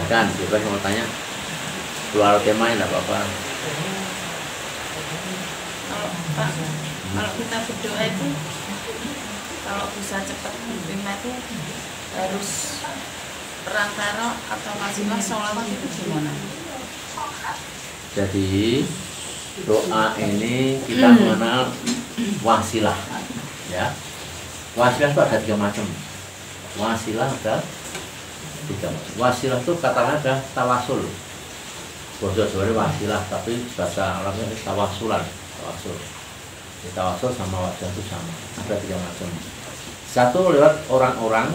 Silakan, bebas mau tanya. Keluar tema enggak apa-apa. Kalau Pak, kalau kita berdoa itu kalau bisa cepat menerima itu harus perantara atau wasilah sholawat itu gimana? Jadi doa ini kita mengenal wasilah, ya. Wasilah itu ada 3 macam. Wasilah ada 3 macam. Wasilah itu katanya ada tawasul. Bahasa Jawa wasilah, tapi bahasa Arabnya tawasulan. Tawasul. Tawasul sama wasilah itu sama. Ada 3 macam. Satu lewat orang-orang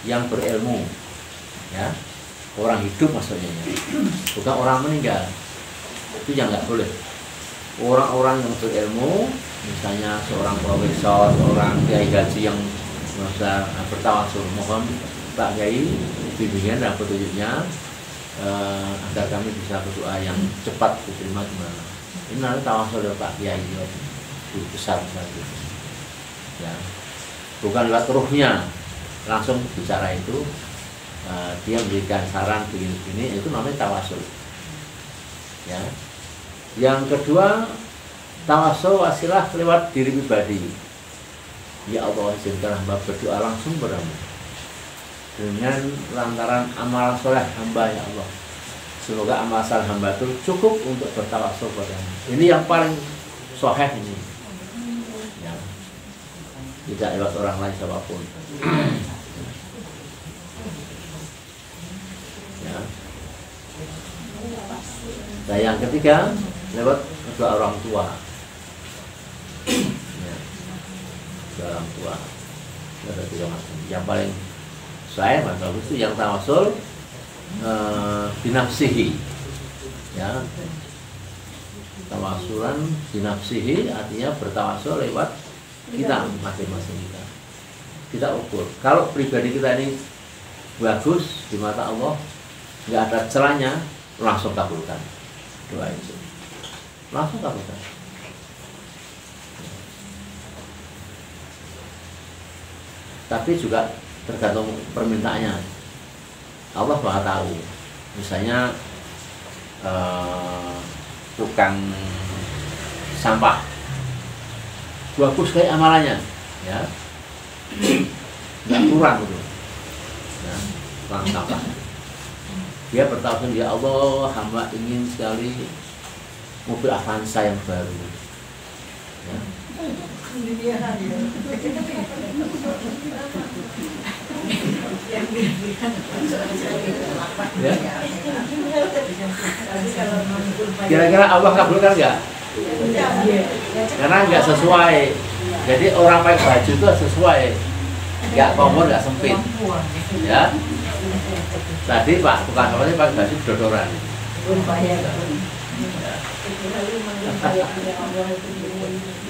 yang berilmu, ya. Orang hidup maksudnya, bukan orang meninggal. Itu yang nggak boleh. Orang-orang yang berilmu, misalnya seorang profesor, seorang kiai haji yang merasa bertawasul, mohon Pak Kiai bimbingan dan petunjuknya agar kami bisa berdoa yang cepat diterima gimana. Ini nanti tawasul dari Pak Kiai itu besar gitu. Ya, bukan lewat ruhnya langsung bicara itu. Dia memberikan saran begini-begini, itu namanya tawasul. Ya. Yang kedua, tawasul wasilah lewat diri pribadi. Ya Allah, izinkan hamba berdoa langsung padamu dengan lantaran amal soleh hamba, ya Allah. Semoga amal soleh hamba itu cukup untuk bertawasul padamu. Ini yang paling sahih ini. Ya. Tidak lewat orang lain siapapun. Nah, yang ketiga lewat kedua orang tua. Ya, kedua orang tua. Ada 3 macam. Yang paling saya bagus itu yang tawasul binafsihi. Ya, tawasulan binafsihi artinya bertawasul lewat kita masing-masing kita. Kita ukur. Kalau pribadi kita ini bagus di mata Allah, nggak ada celahnya, langsung kabulkan doa itu, langsung kabulkan. Tapi juga tergantung permintaannya. Allah Maha tahu. Misalnya tukang sampah bagus kayak amalannya, ya, nggak kurang gitu, ya, tukang sampah. Dia bertawassul, ya Allah, hamba ingin sekali mobil Avanza yang baru. Ya. Ya. Kira-kira Allah kabulkan nggak? Karena nggak sesuai. Jadi orang pakai baju itu sesuai, nggak kompor, nggak sempit. Ya. Tadi Pak tukang sampahnya pakai baju dodoran.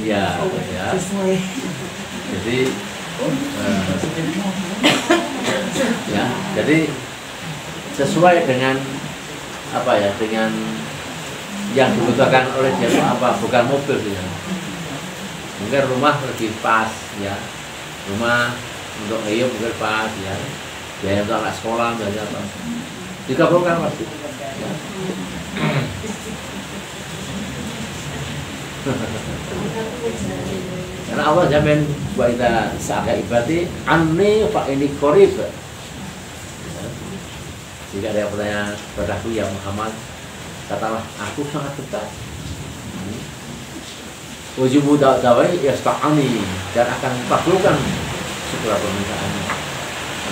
Ya, ya. Jadi, ya, jadi sesuai dengan apa ya, dengan yang dibutuhkan oleh dia itu apa, bukan mobil ya. Mungkin rumah lebih pas, ya. Rumah untuk hidup mungkin pas, ya. Biaya untuk anak sekolah, biaya apa? Dikabulkan pasti. Ya. Karena Allah jamin buat kita seaga ibadi anni fa ini korib. Jika ada yang bertanya padaku ya Muhammad, katalah aku sangat dekat. Ujubu dawai yasta'ani, dan akan kabulkan segala permintaannya.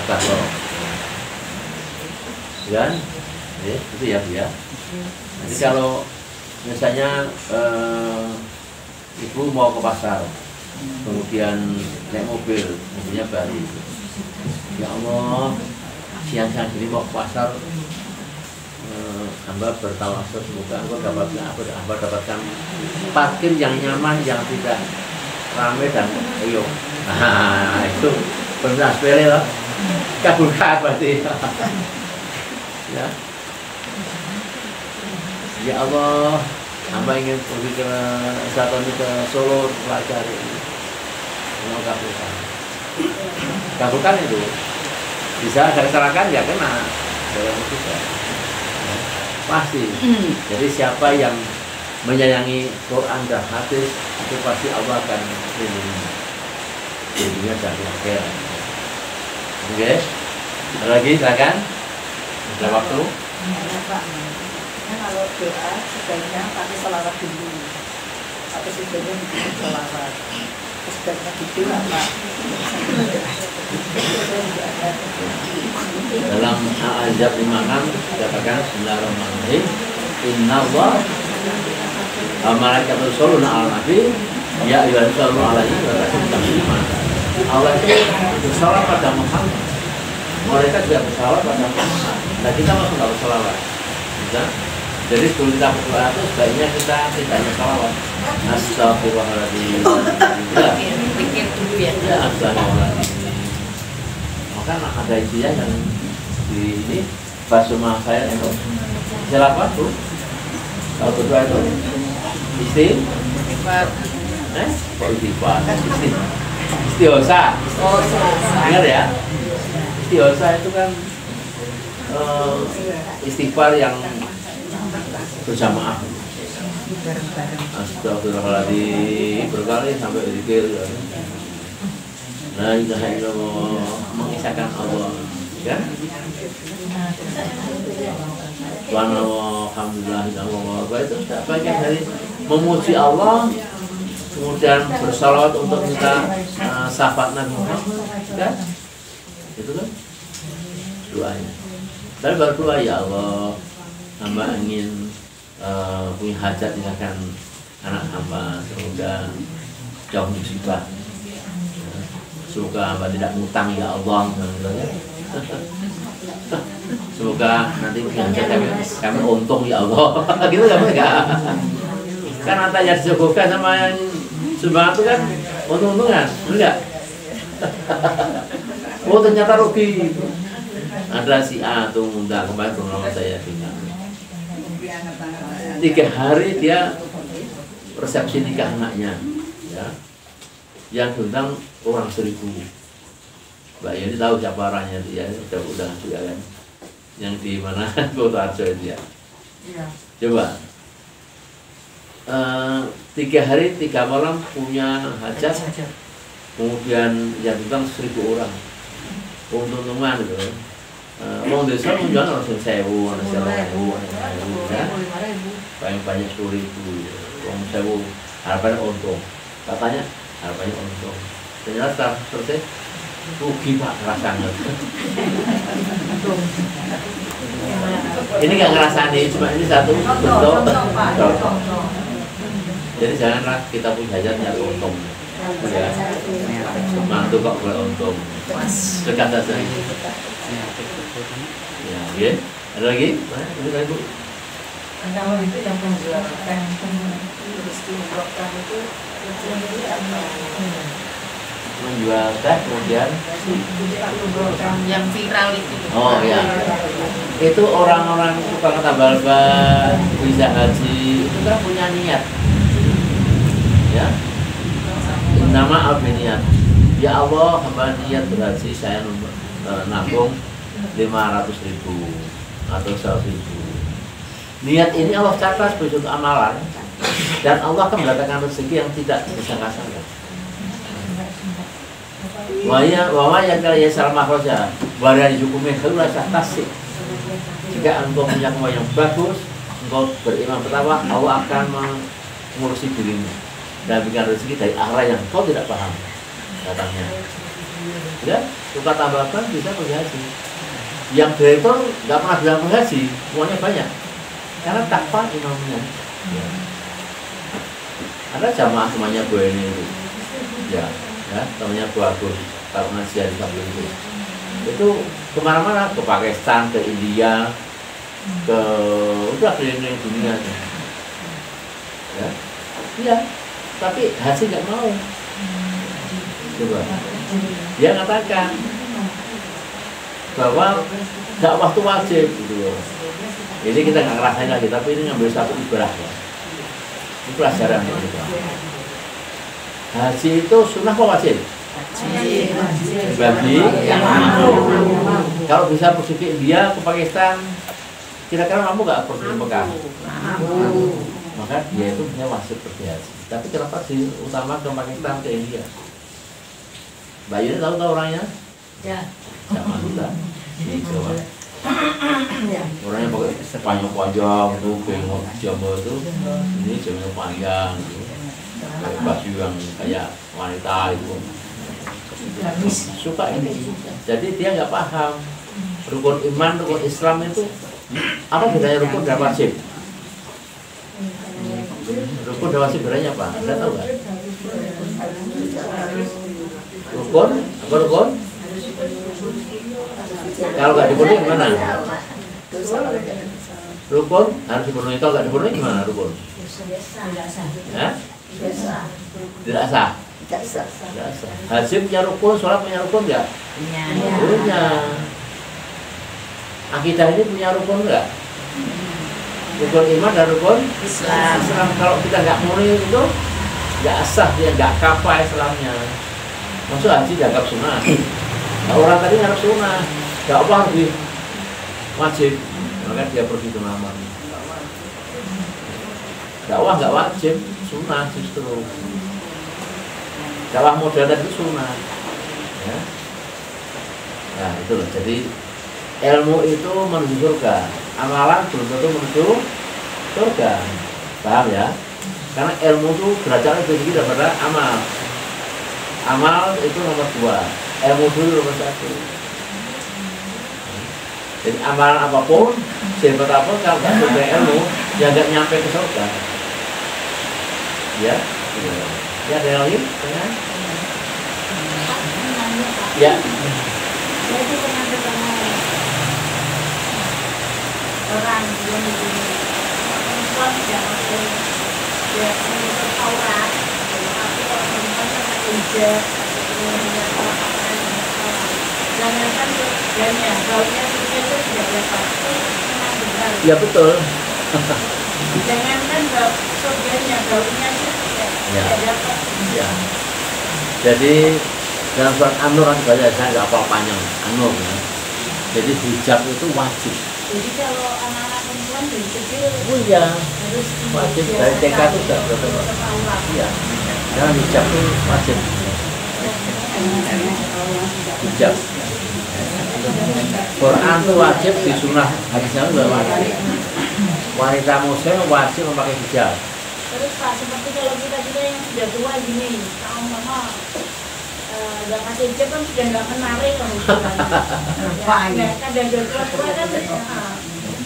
Kata kan? Ya, itu ya dia. Jadi kalau misalnya ibu mau ke pasar, kemudian naik mobil, mobilnya baru. Ya Allah, siang-siang ini mau ke pasar, hamba bertawasul semoga hamba dapatkan parkir yang nyaman, yang tidak ramai dan ayo. Nah, itu benar sepele loh. Kabulkan berarti. Ya. Ya Allah, hamba ingin pergi ke saat ini ke Solo pelajari. Mau kabulkan. Kabulkan itu. Bisa dari silakan ya kena. dalam kita. Ya, pasti. Jadi siapa yang menyayangi Quran dan hadis itu pasti Allah akan lindungi di dunia dan di akhirat. Oke, ada lagi silakan. Ada waktu. Ya, Pak. Kalau doa sebaiknya pakai sholawat dulu. Atau sebaiknya bikin sholawat. Sebaiknya gitu apa? Dalam Al-Azab 56 dikatakan Bismillahirrahmanirrahim. Innallah wa malaikatahu yusholluna 'alan nabi ya ayyuhalladzina shollu 'alaihi wa sallimu taslima. Allah itu bersalawat pada Muhammad. Mereka juga bersalawat pada Muhammad. Nah kita masuk nggak bersalawat. Bisa? Jadi sebelum kita berdoa itu sebaiknya kita tidak hanya salawat. Astagfirullahaladzim. Pikir dulu ya. Ya, astagfirullahaladzim. Maka ada isinya yang di ini basumah saya itu siapa tuh? Kalau berdoa itu Istighfar. Kok istighfar? Istighosa. Dengar ya? Istighosa itu kan istighfar yang berjamaah. Astagfirullahaladzim berkali sampai zikir. La ilaha illallah, mengisahkan Allah, kan? Subhanallah, alhamdulillah, Allah itu bagian dari memuji Allah, kemudian bersalawat untuk minta syafaat Nabi Muhammad, kan? Itu kan doanya. Tapi baru doa, ya Allah, hamba ingin punya hajat tinggalkan anak hamba, semoga jauh musibah, semoga hamba tidak ngutang ya Allah, semoga nanti punya hajat kami untung ya Allah. Gitu enggak? Kan antara yang disebutkan sama yang sumbangan itu kan untung-untungan, enggak? Oh ternyata rugi. Ada si A tuh ngundang kemarin pernah saya dengar. 3 hari dia resepsi nikah anaknya, ya. Yang diundang orang 1000. Mbak Yeni tahu siapa orangnya dia, udah juga kan. Yang di mana Kutoarjo itu ya. Coba 3 hari 3 malam punya hajat, kemudian yang diundang 1000 orang. Untung-untungan gitu. Wong desa menjual harus 1000, 1000, ya. Paling banyak 10.000. Wong 1000 harapannya untung. Katanya harapannya untung. Ternyata setelah selesai rugi Pak, rasanya. Ini nggak ngerasani, cuma ini satu bentuk contoh. Jadi janganlah kita punya hajat nyari untung. Ya, mantu kok boleh untung. Dekat saja. Ya, ya. Ada lagi? Ini lagi Bu. Kalau itu yang menjualkan terus diumrohkan itu menjual teh kemudian Yang viral itu. oh ya, itu orang-orang tukang tambal ban bisa haji itu kan punya niat, ya. Nama niat. Ya Allah, hamba niat berhaji, saya nabung 500.000 atau 100.000. Niat ini Allah catat sebagai suatu amalan, dan Allah akan mendatangkan rezeki yang tidak disangka-sangka. Wama yang kalian salah makroja, badan hukumnya keluar tasik. Jika engkau punya kemauan yang bagus, engkau beriman pertama, Allah akan mengurusi dirimu dan berikan rezeki dari arah yang kau tidak paham datangnya. Ya, suka tambahkan bisa pergi haji. Yang direktur nggak pernah bilang pergi haji, uangnya banyak. Karena takwa imamnya. Ya. Ada jamaah temannya gue ini, ya, temannya Bu Agus, kalau ngajian di itu kemana-mana, ke Pakistan, ke India, ke udah keliling dunia, ya, iya, tapi haji nggak mau. Coba, dia katakan bahwa nggak waktu wajib, gitu. Ini kita nggak ngerasain lagi, tapi ini ngambil satu ibrah ya. Ini pelajaran ya. Haji itu sunnah apa wajib? bagi yang mampu. Kalau bisa pergi ke India, ke Pakistan, kira-kira mampu nggak pergi ke Mekah? Maka dia itu punya wajib pergi haji. Tapi kenapa sih utama ke Pakistan, ke India? Mbak Yuni tahu orangnya? Ya. Sama kita. Ini coba. Orangnya pakai panjang-panjang tuh, bengok Jawa tuh. Ini jauhnya panjang, gitu. Pakai baju yang kayak wanita itu. Suka ini. Jadi dia nggak paham rukun iman, rukun Islam itu apa bedanya rukun dan wajib? Rukun dan wajib bedanya apa? Anda tahu nggak? Rukun, apa rukun? Kalau nggak dipenuhi gimana? Rukun harus dipenuhi. Kalau nggak dipenuhi gimana rukun? Hah? Tidak sah. Tidak sah. Haji punya rukun, sholat punya rukun nggak? Punya. Akidah ini punya rukun nggak? Rukun iman dan rukun Islam. Kalau kita nggak memenuhi itu nggak sah, dia nggak kafah Islamnya. Maksud haji dianggap sunnah. Nah, orang tadi harus sunnah, nggak apa harus wajib. Maka dia pergi ke nama. Dakwah nggak wajib, sunnah justru. Dakwah modern itu sunnah. Ya. Nah itu loh. Jadi ilmu itu menuju surga, amalan belum tentu menuju surga. Paham ya? Karena ilmu itu derajatnya lebih tinggi daripada amal. Amal itu nomor 2, ilmu dulu nomor 1. Jadi amalan apapun, sehebat apapun kalau nggak sampai ilmu, ya nggak nyampe ke surga. Ya, ya ada yang lain? Ya. Saya itu pernah ketemu orang yang perempuan tidak pakai ya menutup aurat, tapi kalau perempuan pakai hijab, jangankan surganya, gaulnya surga itu tidak dapat, itu memang benar. Ya betul. Jangankan surganya, gaulnya itu tidak dapat. Ya. Jadi dalam surat An-Nur kan saya nggak apa panjang An-Nur ya. Jadi hijab itu wajib. Jadi kalau anak-anak perempuan dari kecil Iya. harus Wajib dari TK itu sudah berapa? Iya. Karena hijab itu wajib. Hijab. Quran itu wajib, di sunnah hadisnya juga wajib. Wanita muslim wajib memakai hijab. Terus Pak, seperti kalau kita yang sudah tua gini, kalau mama nggak pakai hijab kan sudah nggak menarik kan? Ya, kadang tua kan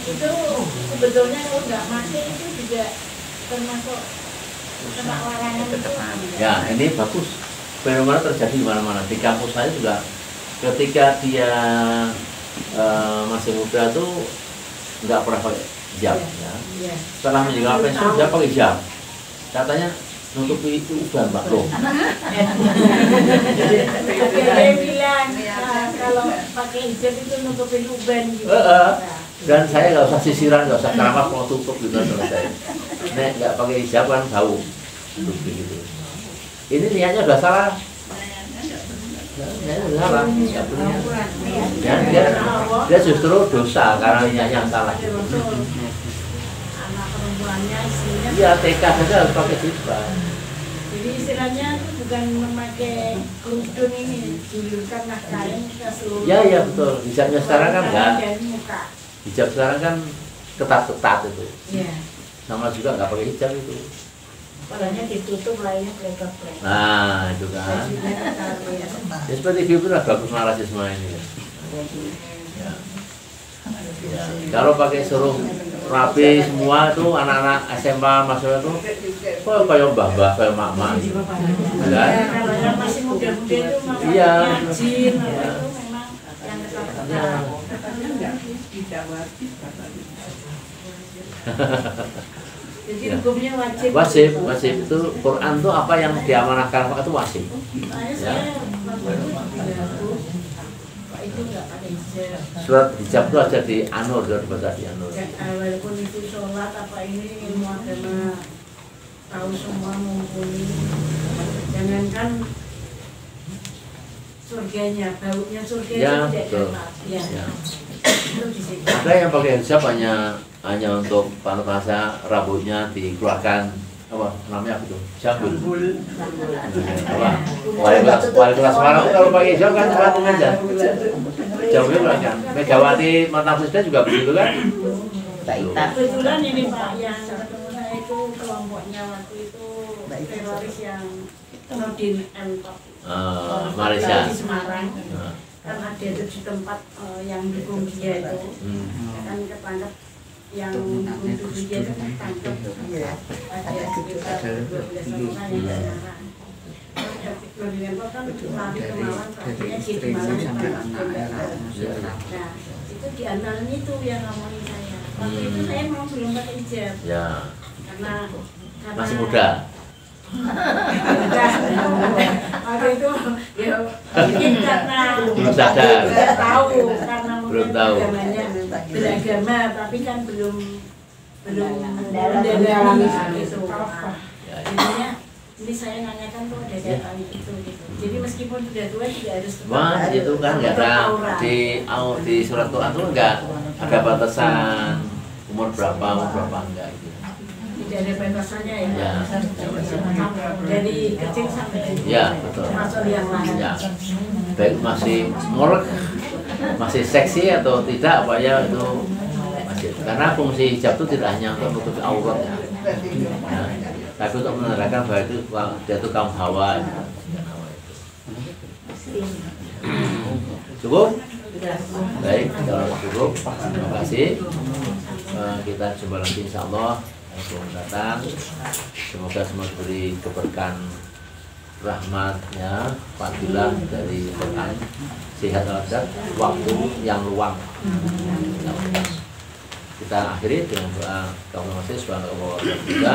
itu sebetulnya kalau nggak pakai itu juga termasuk kena larangan itu. Ya, ini bagus. Fenomena terjadi di mana-mana. Di kampus saya juga, ketika dia masih muda tuh nggak pernah pakai hijab. Ya. Setelah menjaga pensiun dia pakai hijab. Katanya nutupi itu uban mbak loh. Dia bilang kalau pakai hijab itu nutupin uban gitu. Dan saya nggak usah sisiran, nggak usah keramas, mau tutup gitu selesai. Nek nggak pakai hijab kan bau, gitu. Ini niatnya udah salah. Niatnya udah salah. Dan dia justru dosa karena niatnya salah. Anak perempuannya istilahnya. Iya, TK saja harus pakai jilbab. Jadi istilahnya itu bukan memakai kerudung ini, julurkanlah kain ke seluruh. Ya, iya betul. Hijabnya sekarang kan enggak. Dari muka. Hijab sekarang kan ketat-ketat itu. Iya. Sama juga nggak pakai hijab itu. Padahal ditutup lainnya plek-plek. Nah, itu kan. Ya seperti itu lah bagus rasisme ini. Ya. Ya. Kalau pakai suruh rapi semua tuh anak-anak SMA masuk itu, kok kayak mbah-mbah, kayak mak-mak. Ya, kalau yang masih muda-muda itu memang Iya. rajin, itu memang yang ketat-ketat. Jadi Ya. hukumnya wajib. Wajib itu Quran tuh apa yang diamanahkan itu wajib. Saya Pak itu nggak pakai hijab. Surat hijab itu ada di An-Nur, sudah dibaca di An-Nur. Walaupun itu sholat apa ini ilmu agama tahu semua mumpuni. Jangankan surganya, baunya surga Ya, itu tidak betul. dapat. Ya. Ya. Itu di situ. Ada yang pakai hijab hanya untuk pantas rambutnya dikeluarkan apa namanya apa itu jambul apa wali kelas Semarang kalau pakai hijab kan patung aja jambulnya kan Megawati mantan presiden juga begitu kan. Kebetulan ini Pak yang ketemu saya itu kelompoknya waktu itu teroris yang Nurdin M. Malaysia di Semarang. Kan ada itu di tempat yang dukung dia itu kan ketangkep yang dukung dia itu ketangkep ada sekitar 12 orang yang Semarang. Nurdin M. kan lari ke Malang, praktiknya dia di Malang nah itu di antaranya itu yang ngomongin saya. Waktu itu saya mau belum pakai hijab ya karena masih muda. Waktu itu ya mungkin karena Belum sadar. tidak tahu karena Belum mungkin tahu. agamanya beragama tapi kan belum mendalami itu. Ya, ya. Jadinya ini saya nanyakan tuh ada data itu gitu. Jadi meskipun sudah tua tidak harus tetap Wah, itu kan nggak ada aurat. di surat Quran tuh nggak ada batasan umur berapa enggak gitu. Tidak ada batasannya ya. Ya. Dari kecil sampai Ya, betul. termasuk yang lain. Ya, baik masih ngorek, masih seksi atau tidak, apa ya itu masih. Karena fungsi hijab itu tidak hanya untuk menutupi aurat, ya. Nah, tapi untuk menerangkan bahwa itu dia itu kaum hawa. Cukup? Baik, kalau cukup, terima kasih. Kita jumpa lagi insya Allah yang datang. Semoga semua diberi keberkahan rahmatnya, fadilah dari Quran, sehat walafiat, waktu yang luang. Kita akhiri dengan doa kaum masih subhanallah wa bihamdihi,